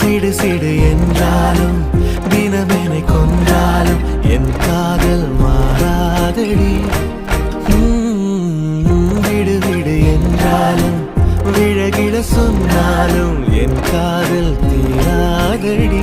சிடு சிடு என்றாலும் தினமெனை கொன்றாலும் என் காதல் மாறாதடி. விடு விடு என்றாலும் விழகிட சொன்னாலும் என் காதல் தீராதடி.